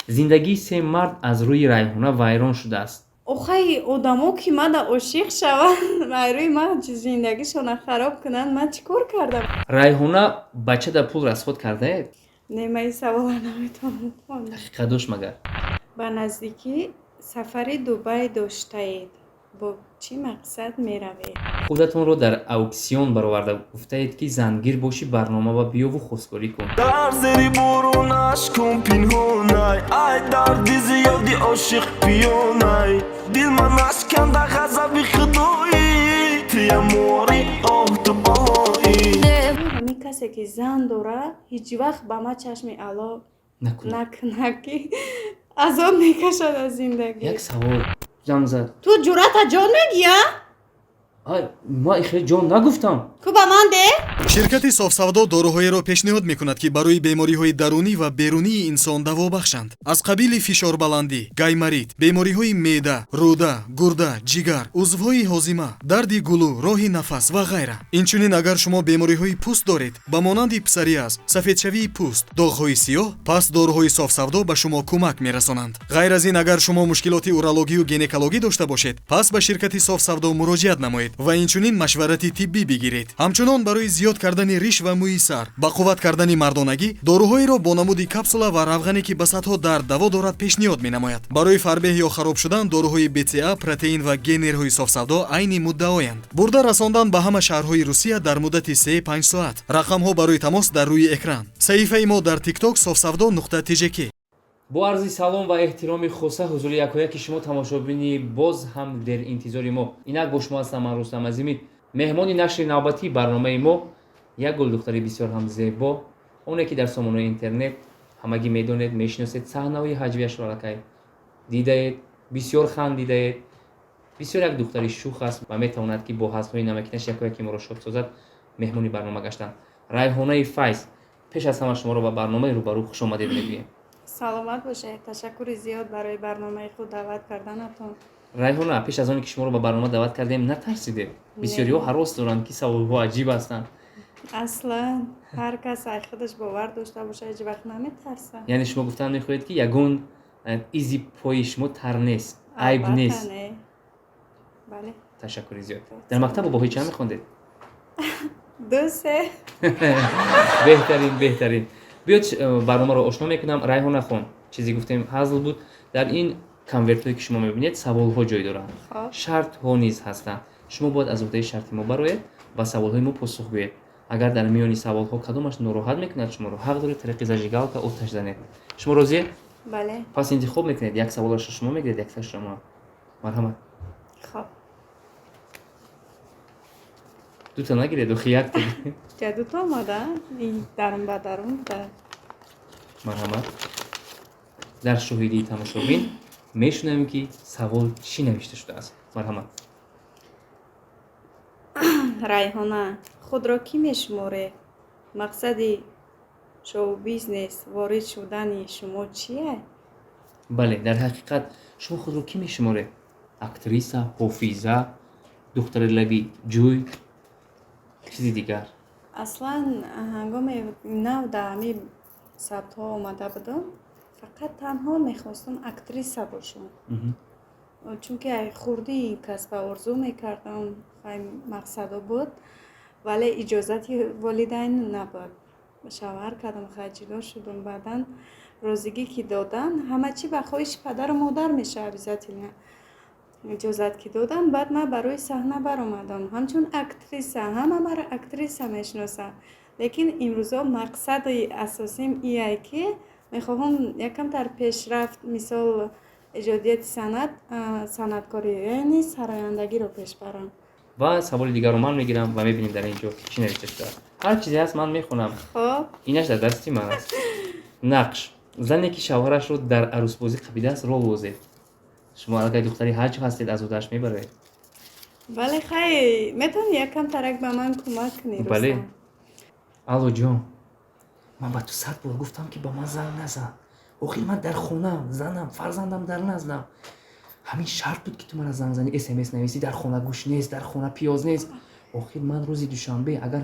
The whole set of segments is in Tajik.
зиндагии се мард аз рӯи райҳона вайрон шудааст. охай одамо ки мада ошиқ шаванд вайрӯи ман зиндагишона хароб кунанд ман чӣ кор кардам? райҳона бачада пул расход кардаед? Не, ман ин савола наметавонам хондам. ҳақиқат дошт магар? ба наздикӣ сафари Дубай доштаед. Бо чӣ мақсад меравед? худатонро дар ауксион бароварда гуфтаед ки зангир бошӣ барнома ва биёву хускорӣ кун. дар зери борунаш кун пинҳонай ай дарди зиёди ошиқ пиёнай дил ман ашканда ғазаби худоӣ тиямори оҳду болоӣ. ҳамин касе ки зан дора ҳеҷ вақт ба ман чашми ало накунад ки азоб мекашад аз зиндагӣ. як савол занг зад. ту ҷуръата ҷон мегия? ман ихе ҷон нагуфтам. ку ба ман де? ширкати софсавдо дороҳоеро пешниҳод мекунад ки барои бемориҳои дарунӣ ва берунии инсон даво бахшанд. аз қабили фишорбаландӣ, гаймарид, бемориҳои меъда, рӯда, гурда, ҷигар, узвҳои ҳозима, дарди гулӯ, роҳи нафас ва ғайра. инчунин агар шумо бемориҳои пӯст доред ба монанди псориаз, сафедшавии пӯст, доғҳои сиёҳ, пас дороҳои софсавдо ба шумо кӯмак мерасонанд. ғайр аз ин агар шумо мушкилоти урологию гинекологӣ дошта бошед пас ба ширкати софсавдо муроҷиат намоед ва инчунин машварати тиббӣ бигиред. ҳамчунон барои зиёд кардани риш ва мӯи сар, ба қувват кардани мардонагӣ дороҳоеро бо намуди капсула ва равғане ки ба садҳо дард даво дорад пешниҳод менамояд. барои фарбеҳ ё хароб шудан дороҳои бца, протеин ва генерҳои софсавдо айни муддаоянд. бурда расондан ба ҳама шаҳрҳои русия дар муддати 3-5 соат. рақамҳо барои тамос дар рӯи экран. саҳифаи мо дар тикток sofsavdo.tjk. бо арзи салом ва эҳтироми хоса ҳузури якояки шумо тамошобини боз ҳам дер интизори мо. инак бо шумо ҳастам ман рустам азимид, меҳмони нашри навбатии барномаи мо, як гулдухтари бисёр ҳам зебо, оне ки дар сомонаи интернет ҳамагӣ медонед, мешиносед, саҳнаҳои ҳаҷвияшро аллакай дидаед, бисёр хандидаед. бисёр як духтари шух аст ва метавонад ки бо ҳазфҳои намакинаш якояки моро шод созад. меҳмони барнома гаштанд. райҳонаи файз, пеш аз ҳама шуморо ба барномаи рӯбарӯ хушомадед мегӯем. саломат бошед. ташаккури зиёд барои барномаи худ даъват карданатон. райҳона, пеш аз оне ки шуморо ба барнома даъват кардем натарсидед? бисёриҳо ҳарос доранд ки саволҳо аҷиб ҳастанд. аслан ҳар кас аз худаш бовар дошта боша ҳеҷ вақт наметарсад. яъне шумо гуфтан мехоҳед ки ягон изи пои шумо тар нест, айб нест. бале. ташаккури зиёд. дар мактаб обоҳои чанд мехондед? 2-3. беҳтарин. биёд барномаро ошно мекунам. райҳона хон, чизе гуфтем ҳазл буд. дар ин конвертҳое ки шумо мебинед саволҳо ҷой доранд. шартҳо низ ҳастанд. шумо бояд аз уҳдаи шарти мо бароед ва саволҳои мо посух гӯед. агар дар миёни саволҳо кадомаш нороҳат мекунад шуморо, ҳақ доред тариқи зажигалка оташ занед. шумо розие? бале. пас интихоб мекунед, як саволашро шумо мегиред, як саволашро ман. марҳамат. хоб. дута нагиред, охи як дагиред. ҷа дута омада? ин дарун ба дарун буда. марҳамат. дар шоҳидии тамошобин мешунавем ки савол чӣ навишта шудааст. марҳамат. райҳона, худро кӣ мешуморед? мақсади шоу-бизнес ворид шудани шумо чиест? бале, дар ҳақиқат шумо худро кӣ мешуморед? актриса, ҳофиза, духтари лаби ҷӯй, чизи дигар? аслан ҳангоми нав дар ҳамин сабтҳо омада будам, фақат танҳо мехостам актриса бошам. чунки хурди ин касба орзу мекардам, хайли мақсадо буд, вале иҷозати волидайн набуд. шавҳар кардам, хай ҷудо шудам. баъдан розигӣ ки додан, ҳама чӣ ба хоҳиши падару модар мешавад. обязательно иҷозат ки додан, баъд ман барои саҳна баромадам. ҳамчун актриса, ҳама маро актриса мешиносад. лекин имрӯзо мақсади асосим ие ки мехоҳам якамтар пешрафт, мисол иҷодияти санъаткорӣ, яъне сарояндагиро пеш барам. ва саволи дигарро ман мегирам ва мебинем дар ин ҷо чӣ навишта шудааст. ҳар чизе ҳаст ман мехонам. хоб. инаш дар дасти ман аст. нақш. зане ки шавҳарашро дар арӯсбозӣ қабидааст роҳ возед. шумо агар духтари ҳаҷ ҳастед аз удааш мебароед? бале, хай метавонӣ якамтарак ба ман кӯмак кунӣ? бале. алло ҷон, ман ба ту 100 бор гуфтам ки ба ман занг назан. охир ман дар хонам, занам, фарзандам дар наздам. ҳамин шарт буд ки ту мана занг зани, смс нависӣ, дар хона гӯшт нест, дар хона пиёз нест. охир ман рӯзи душанбе агар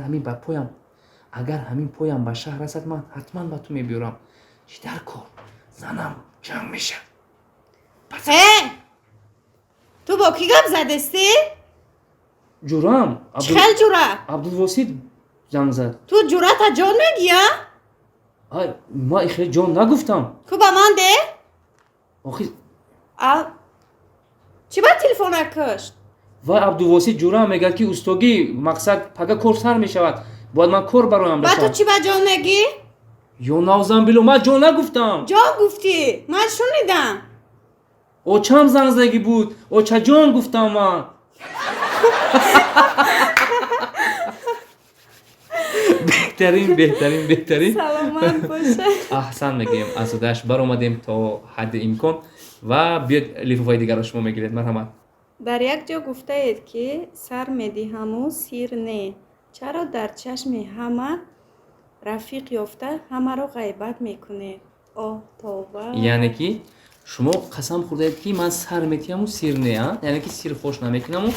ҳамин поям ба шаҳр расад, ман ҳатман ба ту мебиёрам. чӣ дар кор? زنم جمع میشه. تو با کی گپ زدستی؟ جورم چخل جورا؟ عبدالواسید زنگ زد. تو جورا تا جان میگی ها؟ آی ما اخیر جان نگفتم. کو با من ده؟ آخی چی با تلفن کشت؟ و عبدالواسید جورم میگه که استوگی مقصد پگه کور سر میشود. باید من کور برایم با بشم. تو چی با جان میگی؟ یا نوزم بلو من جان نگفتم. جان گفتی؟ من شنیدم. او چم زنگ زدگی بود. او چه جان گفتم من. بهترین سلامت باشه. احسن میگیم اسودش بر اومدیم تا حد امکان و بیاد لیفافای دیگر رو شما میگیرید. مرحمت. در یک جا گفته اید که سر میدهمو سیر نه، چرا در چشم همه رفیق یافته همه رو غیبت میکنه؟ توبه. یعنی که شما قسم خورده اید که من سر میتیم و سیر نه، یعنی که سیر فوش نمیکنم و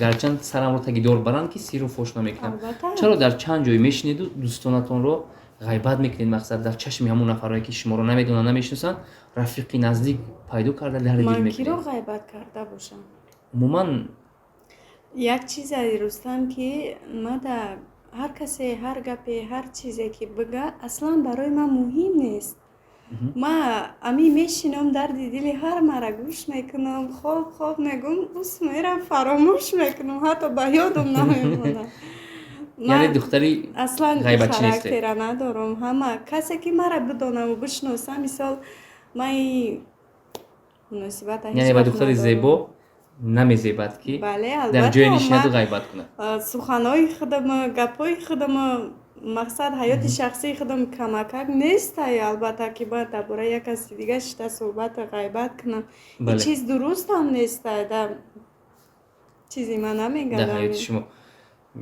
گرچند سرم رو تگی دور برن که سیر رو فوش نمیکنم. چرا در چند جای میشنید و دوستانتون رو غیبت میکنید؟ مقصد در چشم همون نفرایی که شما رو نمیدونن نمیشناسن رفیقی نزدیک پیدا کرده درگیر من کی میکنید. رو غیبت کرده باشم؟ عموما یک چیز رستم که ما در هر کسی هر گپی هر چیزی که بگه اصلا برای من مهم نیست. ما امی میشینم در دل هر مرا گوش میکنم، خواب میگم بس میرم فراموش میکنم، حتی به یادم نمیمونه. یعنی دختری اصلا غیبتچی نیستی. خاراکتر ندارم. همه کسی که مرا بدونه و بشناسه مثال من مناسبت یعنی با دختری زیبا نمیزیبد که بله در جای نشینه و غیبت کنه. سخنهای خودم گپای خودم مقصد حیات شخصی خودم کمکک نیست. البته که باید درباره یک کسی دیگه شده صحبت غیبت کنم. این چیز درست هم نیست. در چیزی من نمیگم. در حیات شما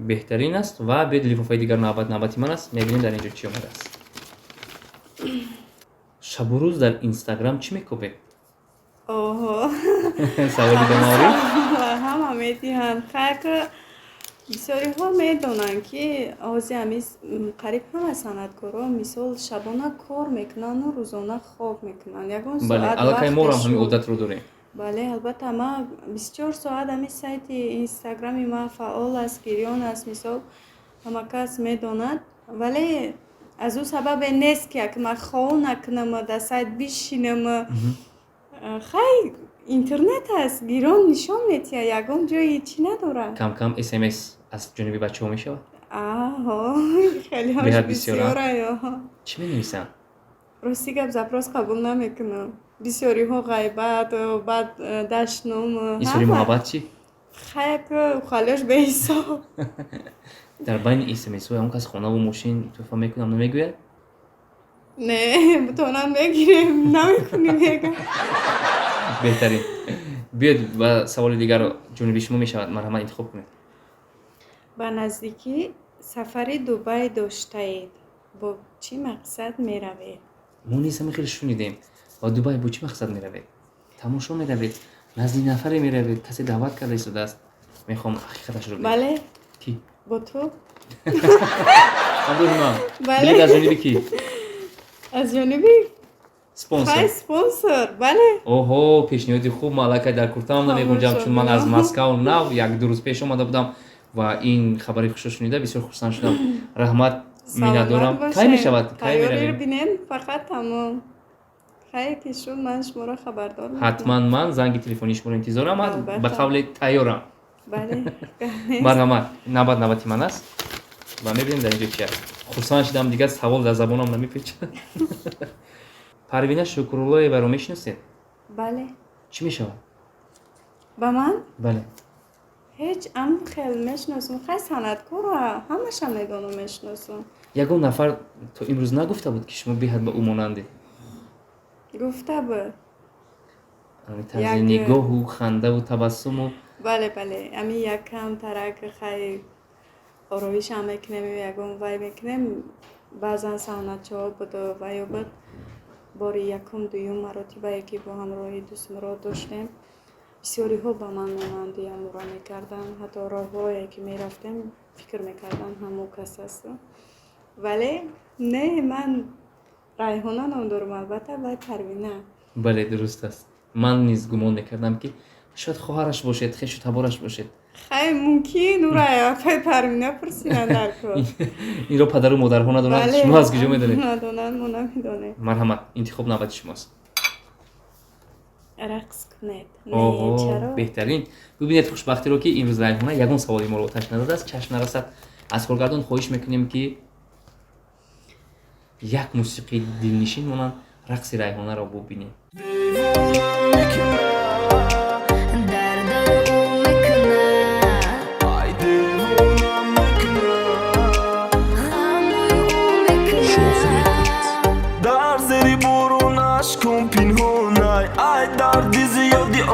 بهترین است و به لیفافای دیگر نوبتی من است. میبینیم در اینجا چی اومده است. شب و روز در اینستاگرام چی میکوبه؟ اوه سوالی دماغی؟ همه میتیهن خیلی بسیاری ها میدونن که آزی همیز قریب همه سندکارا مثال شبانه کار میکنن و روزانه خواب میکنن. یکون ساعت بله علاقه ما هم همین عادت رو داریم. بله البته ما 24 ساعت همین سایت اینستاگرامی ما فعال است، گریان است مثال همه کس میدوند. ولی از اون سبب نیست که ما خواه نکنم در سایت بشینم. خیلی اینترنت هست گیران نشان میتیه یکم جایی چی نداره. کم کم SMS از جانبی بچه ها میشه؟ خیلی هاش بسیاره. چی می نویسن؟ راستی گپ زپراس قبول نمیکنم. بسیاری ها غیبت و بعد دشنم ایسوری محبت چی؟ خیلی خالیش به حساب. در بین SMS های همون کس خونه و ماشین توفا میکنم نمیگوید؟ نه بتونم بگیریم نمیکنیم میگم. بهترین بیاد و سوال دیگر رو جانبی شما میشود. مرحمت انتخاب کنید. با نزدیکی سفری دبی داشته اید، با چی مقصد می روید؟ ما نیز همه خیلی شنیدیم. با دبی با چی مقصد می روید؟ تماشا می روید؟ نزدی نفری می روید؟ کسی دعوت کرده ایستاده است؟ میخوام حقیقتش رو بگم. بله. کی؟ با تو؟ بله. بلیت از جانبی کی؟ از جانبی سپانسر. بله. اوه پیشنهادی خوب مالکه در کورتا هم نمیگنجم چون من از مسکو نو یک دو روز پیش اومده بودم و این خبری خوش شنیده بسیار خوشحال شدم. رحمت میندارم. کی میشود؟ کی میرویم؟ ببینین فقط تمام. خیلی که شد من شما را خبردار میکنم. حتما من زنگ تلفنی شما رو انتظارم. به قول تیارم. بله. مرحمت نوبتی من است و میبینیم در اینجا چی است. خوشحال شدم دیگه سوال در زبانم نمیپیچه. پروینه شکرالله رو میشناسید؟ بله. چی میشود؟ با من؟ بله. هیچ خیلی میشناسم. خیلی صنعتکاره همش هم میدونم میشناسم. یکون نفر تو امروز نگفته بود که شما بیاد به او ماننده؟ گفته بود. طرز نگاه و خنده و تبسم و بله امی یکم ترک خیلی آرایش هم میکنیم یکم وای میکنیم. بعضا صحنت ها بود و یا بود باری یکم دویم مراتبه که با همراهی دوست مراد داشتیم. بسیاری ها با من ماننده امورا میکردن. حتی راه هایی که میرفتیم فکر میکردن همون کس هست. ولی نه من райҳона ном дорам, албатта вай Парвина. бале дуруст аст. Ман низ гумон мекардам ки шояд хоҳараш бошед, хешу табораш бошед. Хай мумкин ура вай Парвина пурсиданд дар кор. Инро падару модарҳо надонанд, шумо аз куҷо медонед? надонанд, мо намедонем. Марҳамат, интихоб навбати шумост. рақс кунед. Оҳо, чаро? беҳтарин. Бубинед хушбахтиро ки имрӯз Райҳона ягон саволи моро оташ надодааст, чашм нарасад. Аз коргардон хоҳиш мекунем ки як мусиқии дилнишин монанд рақси Райҳонаро бубинем.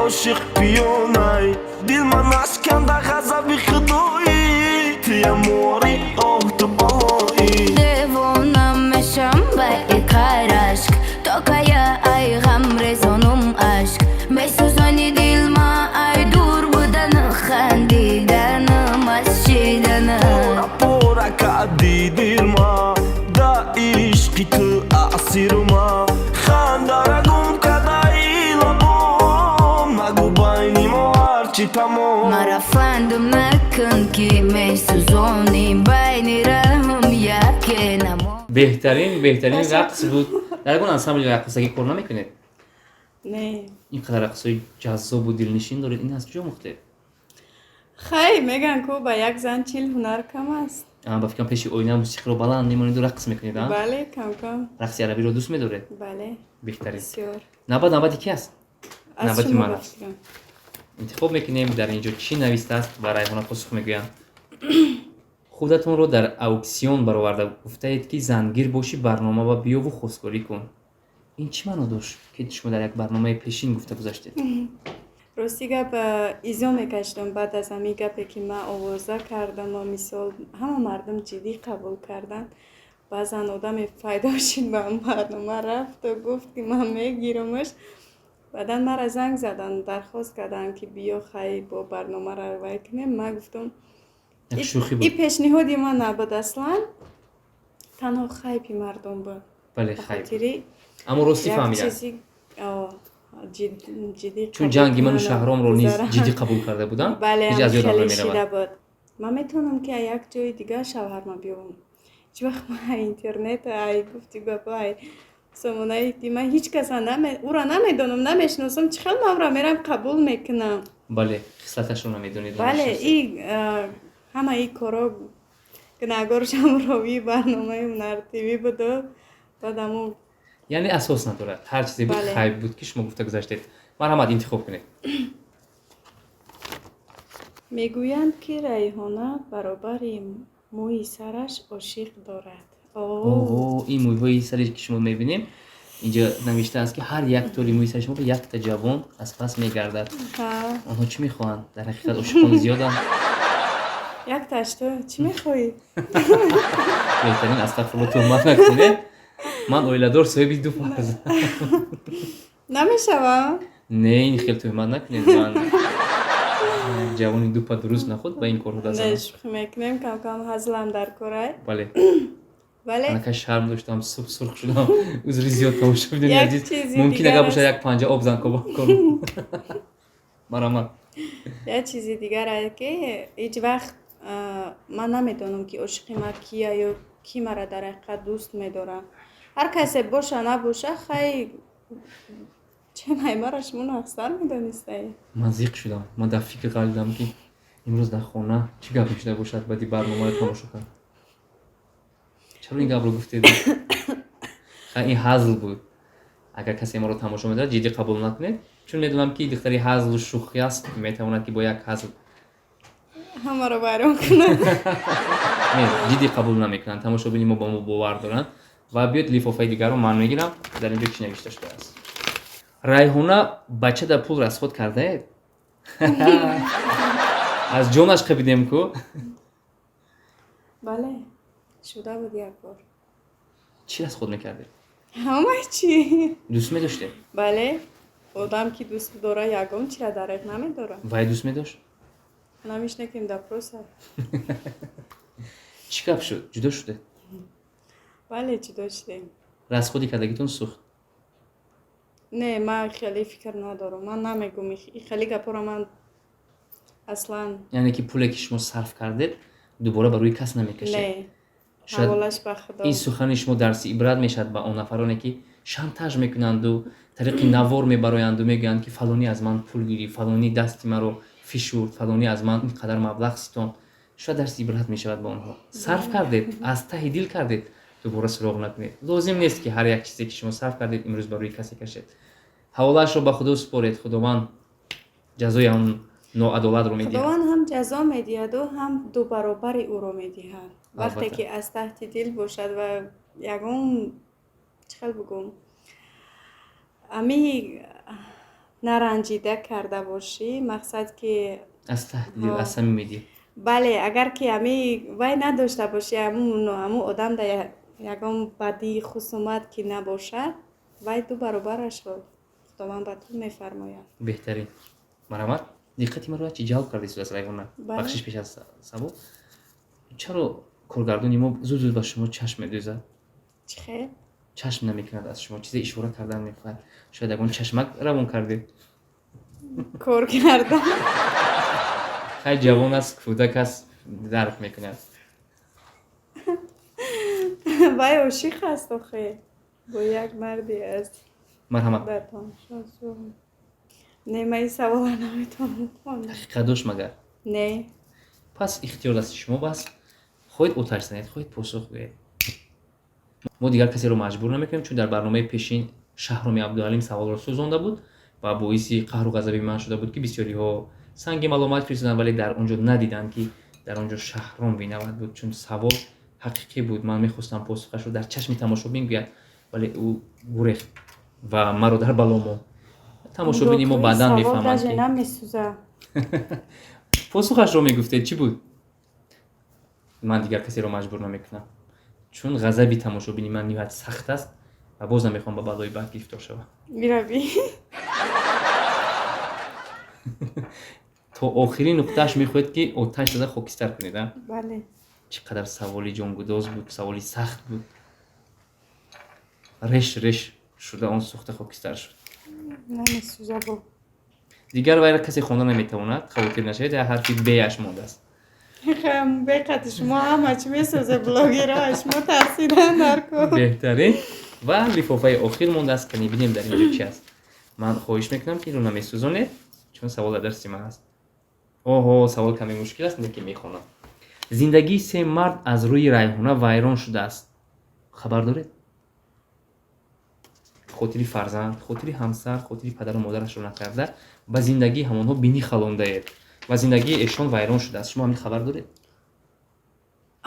عاشق پیونای دل من اشکند غضب خدایی تیموری آه تو بایی دیوانم میشم با ایکار عشق تو کیا ای غم رزانم عشق میسوزانی دل ما ای دور بودن خندیدنم از شیدنم پورا کردی دل ما دا عشقی تو اسیر ما خندارگم کدایی لبام نگو بینی ما هرچی تمام مرا فندم نکن که میسوزانی بین رحم یکنم بهترین رقص بود. در گونه انسامبل رقصگی کار نمیکنید؟ не اینقدر رقصای جذاب و دلنشین دارید. این از کجا مخته؟ хай меган ку ба як зан чил ҳунар кам аст. با فکرم پیشی اوینا موسیقی رو баланд میمونید و رقص میکنید ها؟ бале кам رقص عربی رو دوست میدارید؟ бале بهترین. бисёр نوبت کی است؟ аз نوبت шумо من است. бошидам. انتخاب میکنیم در اینجا چی نوشته است و رایحانه پاسخ میگویند. خودتون رو در اuksion برآورده گفتید که زنگیر باشی برنامه و بیا و خواستگاری کن. این چی معنا داشت که شما در یک برنامه پیشین گفته گذاشتید؟ рости гап изё мекашидам баъд аз ҳамин гапе ки ман овоза кардам ва мисол ҳама мардум ҷиддӣ қабул карданд. баъзан одаме пайдо шид ба барнома рафту гуфт ки ман мегирамаш. баъдан мара занг заданд, дархост карданд ки биё хай бо барнома равай кунем. ман гуфтам یک شوخی ин بود. пешниҳоди ман набуд аслан, танҳо хайпи мардум буд. بله ба خیر. хотири اما راستی як فهمیدم. чизи ҷиддӣ چون қабул جنگی من و кардам شهرام رو نیز гузарам. جدی قبول کرده بودم. бале هیچ از یادم хеле نمیرود. шида буд. ман метавонам ки як ҷои дигар шавҳарма биёвам. ҳеҷ вақт ман интернет ай гуфти гапай сомонаи ки ман ҳеҷ каса ура намедонам, намешиносам, чӣ хел ман ура мерам қабул мекунам. بله خصلتش رو نمیدونید. бале и ҳама и коро гунahгор шамровии барномаи Ҳунар ТВ буду. баъдаму یعنی اساس ندارد. هر چیزی بود بله. خیب بود که شما گفته گذاشتید. مرحمت انتخاب کنید. мегӯянд ки Райҳона баробари мӯи сараш ошиқ дорад. اوه این موی های سری که شما میبینیم اینجا نوشته است که هر یک طوری موی سر شما به یک تا جوان از پس میگردد. ها آنها چی میخواهند؟ در حقیقت عاشقان زیادن. як ташто чӣ мехоҳӣ? بهترین استغفرالله تهمت نکنید. من اویلادور صاحبی دو فرزند. намешавам. نه این خیلی تهمت نکنید. من جوانی دو پا درست نخود با این کار رو не دستم. шӯхӣ мекунем, кам ҳазлам дар корай. بله. бале من که شرم داشتم صبح سرخ شدم. عذری زیاد تماشا میدونی یک عزیز. چیزی ممکن دیگر اگر باشه است. یک پنجه آب زن کباب کنم. مرحمت. як чизи дигар аст ки ҳеҷ вақт ман намедонам ки ошиқи ман кия ё ки мара дар ҳақиқат дӯст медорад. ҳар касе боша набоша хай чӣ мара шумо нақсдар медонистаед? من زیق شدم. من در فکر قلبم که امروز در خانه چی گپ شده باشد بعدی برنامه رو تماشا کنم. چرا این گپ رو گفتید؟ خیلی این هزل بود. اگر کسی ما رو تماشا می‌دارد جدی قبول نکنید. چون میدونم که دختری هزل و شوخی است میتواند که با یک هزل ҳамаро байрон кунад. نه جدی قبول نمیکنن. تماشاگران ما با ما باور دارن و بیاد لیفافای دیگر رو من میگیرم. در اینجا چی نوشته شده است؟ رایحانه بچه در پول رسخود کرده؟ از جانش قبیدیم کو؟ бале шуда буд як бор. چی رسخود میکرده؟ ҳамаи чӣ? دوست میداشته؟ бале одам ки дӯст дорад ягон чира дарек намедорад. وای دوست میداشت؟ намешнакем дапроса. چی گپ شد؟ جدا شده؟ бале ҷудо шудем. расходи кардагитон сӯхт. не ман хеле фикр надорам, ман намегум хеле гапора ман аслан яъне ки пуле ки шумо сарф кардед дубора ба рӯи кас намекашед. не Шояд ҳаволаш ба худо. ин сухани шумо дарси ибрат мешавад ба он нафароне ки шантаж мекунанду тариқи навор мебароянду мегӯянд ки фалонӣ аз ман пул гирифт, фалонӣ дасти маро фишурд, фалонӣ аз ман ин қадар маблағ ситон. шояд дарси ибрат мешавад ба онҳо. сарф кардед, аз таҳи дил кардед, дубора суроғ накунед. лозим нест ки ҳар як чизе ки шумо сарф кардед имрӯз ба рӯи касе кашед. ҳаволаашро ба худо супоред. худованд ҷазои он ноадолатро медиҳад. худованд ҳам ҷазо медиҳаду ҳам ду баробари ӯро медиҳад вақте Албатта. ки аз таҳти дил бошад ва ягон чӣ хел бигӯм ами наранҷида карда бошӣ мақсад ки аз таҳти дил аз самимидил. бале агар ки ами вай надошта бошӣ аму одам да ягон бадӣ хусумат ки набошад вай ду баробарашро худованд ба ту мефармояд. беҳтарин. марҳамат. диққати маро чӣ ҷалб карда истод аз райҳона. Бале. бахшиш пеш аз савол. чаро коргардони мо зуд зуд ба шумо чашм медӯзад? чӣ хел чашм намекунад аз шумо, чизе ишора кардан мехоҳад. шояд ягон чашмак равон кардед. кор кардам хай ҷавон аст, кӯдак аст, дарк мекунад. вай ошиқ аст охе бо як марди аст марҳамат. дар тоншо не ман ин савола наметавонам хонам. ҳақиқат дошт магар? не пас ихтиёр дасти шумо бас. хоҳед оташ занед, хоҳед посух гӯед. мо дигар касеро маҷбур намекунем, чун дар барномаи пешин Шаҳроми Абдуалим саволро сӯзонда буд ва боиси қаҳру ғазаби ман шуда буд ки бисёриҳо санги маломат фиристоданд, вале дар онҷо надиданд ки дар онҷо Шаҳром винават буд, чун савол ҳақиқӣ буд. ман мехостам посухашро дар чашми тамошобин гӯяд, вале ӯ гурехт ва маро дар бало монд. тамошобини мо баъдан мефаҳманд ки намесӯза посухашро мегуфтед чӣ буд? ман дигар касеро маҷбур намекунам, чун ғазаби тамошобини ман ниҳоят сахт аст ва боз намехоҳам ба балои бад гирифтор шавам. биравӣ то охирин нуқтааш мехоҳед ки оташ зада хокистар кунед. бале чӣ қадар саволи ҷонгудоз буд, саволи сахт буд. реш реш шуда он сӯхта хокистар шуд. намесӯза бо дигар вайра касе хонда наметавонад. хавотир нашавед, ҳарфи беаш мондааст. беқати шумо ҳама чӣ месӯза блогерҳо шумо тарсидан дарко беҳтарин. ва лифофаи охир мондааст. кани бинем дар инҷо чӣ аст. ман хоҳиш мекунам ки инро намесӯзонед, чун савол дар дарси ман аст. оҳо, савол каме мушкил аст, неки мехонам. зиндагии се мард аз рӯи райҳона вайрон шудааст. хабар доред? хотири фарзанд, хотири ҳамсар, хотири падару модарашро накарда ба зиндагии ҳамонҳо бинӣ халондаед ва зиндагии эшон вайрон шудааст. шумо ҳамин хабар доред?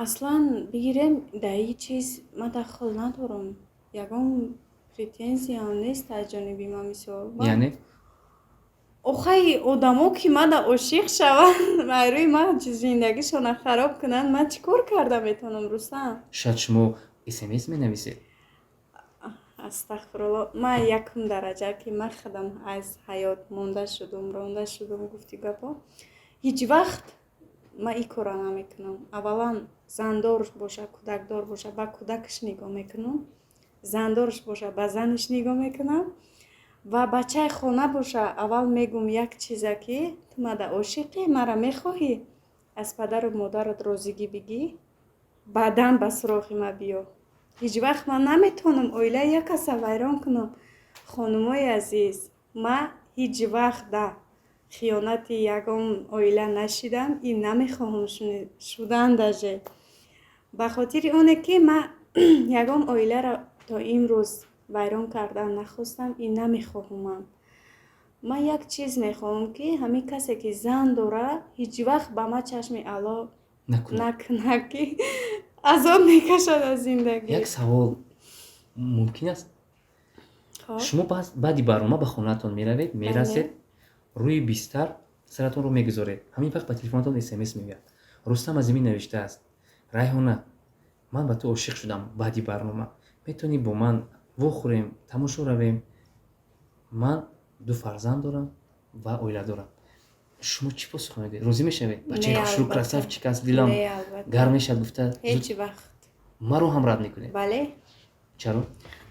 аслан бигирем дар ин чиз ман дахол надорам ягон претензияам нест аз ҷониби ман мисол яъне охаи одамо ки мада ошиқ шаванд майрӯи ман зиндагишона хароб кунанд ман чӣ кор карда метавонам рустам шояд шумо смс менависед. астағфирулло ман якум дараҷа ки ман худам аз ҳаёт ронда шудум гуфти гапо ҳеҷ вақт ман ин кора намекунам. аввалан зандор боша кӯдакдор боша ба кӯдакаш нигоҳ мекунам, зандорш боша ба занаш нигоҳ мекунам ва бачаи хона боша аввал мегум як чиза ки ту мада ошиқӣ, мара мехоҳӣ, аз падару модарат розигӣ бигӣ, баъдан ба сурохи ма биё. ҳеҷ вақт ман наметавонам оилаи як каса вайрон кунам. хонумои азиз, ман ҳеҷ вақт да хиёнати ягон оила нашидам, ин намехоҳам шудан даже. ба хотири оне ки ман ягон оиларо то имрӯз вайрон кардан нахостам, ин намехоҳам. ман як чиз мехоҳам ки ҳамин касе ки зан дорад ҳеҷ вақт ба ман чашми аъло накунад ки азоб мекашад аз зиндагӣ. як савол мумкин аст? шумо баъди барнома ба хонаатон меравед, мерасед, рӯи бистар саратонро мегузоред. ҳамин вақт ба телефонатон смс меояд. рустам азимӣ навиштааст: райҳона, ман ба ту ошиқ шудам, баъди барнома метавонӣ бо ман вохӯрем, тамошо равем. ман ду фарзанд дорам ва оила дорам. шумо чӣ посух медиҳед? розӣ мешавед? бачаи хушрӯ красавчик аст, дилам гарм мешавад гуфта ҳеҷ вақт маро ҳам рад мекунед? бале чаро?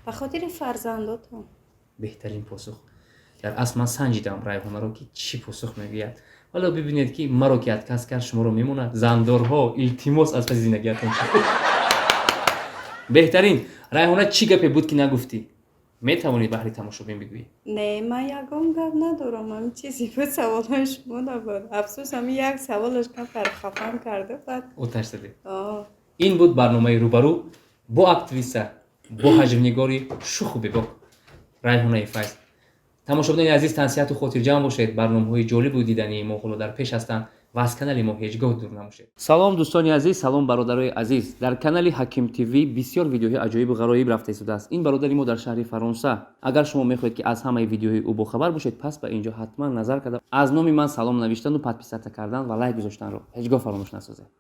ба хотири фарзандотон. беҳтарин посух. дар асл ман санҷидам райҳонаро ки чӣ посух мегӯяд. ҳоло бибинед ки маро ки адкас кард шуморо мемонад зандорҳо илтимос аз паси зиндагиатон шуд. беҳтарин райҳона чӣ гапе буд ки нагуфтӣ? метавонӣ баҳри тамошобин бигӯӣ? Не, ман ягон гап надорам. ҳамин чизи буд, саволҳои шумо набуд. афсӯс ҳамин як саволаш кафар хафам карда буд. оташ задӣ. Оо. ин буд барномаи рӯбарӯ бо активиста бо ҳаҷмнигори шуху бебок райҳонаи файз. тамошобинони азиз тансиҳату хотирҷамъ бошед. барномаҳои ҷолибу дидании мо ҳоло дар пеш ҳастанд ва аз канали мо ҳеҷ гоҳ дур намошед. салом дӯстони азиз, салом бародарои азиз. дар канали Ҳаким ТВ бисёр видеоҳои аҷоибу ғароиб рафта истодааст. ин бародари мо дар шаҳри Фаронса. агар шумо мехоҳед ки аз ҳамаи видеоҳои ӯ бохабар бошед, пас ба инҷо ҳатман назар карда аз номи ман салом навиштану подписата кардан ва лайк гузоштанро ҳеҷ гоҳ фаромӯш насозед.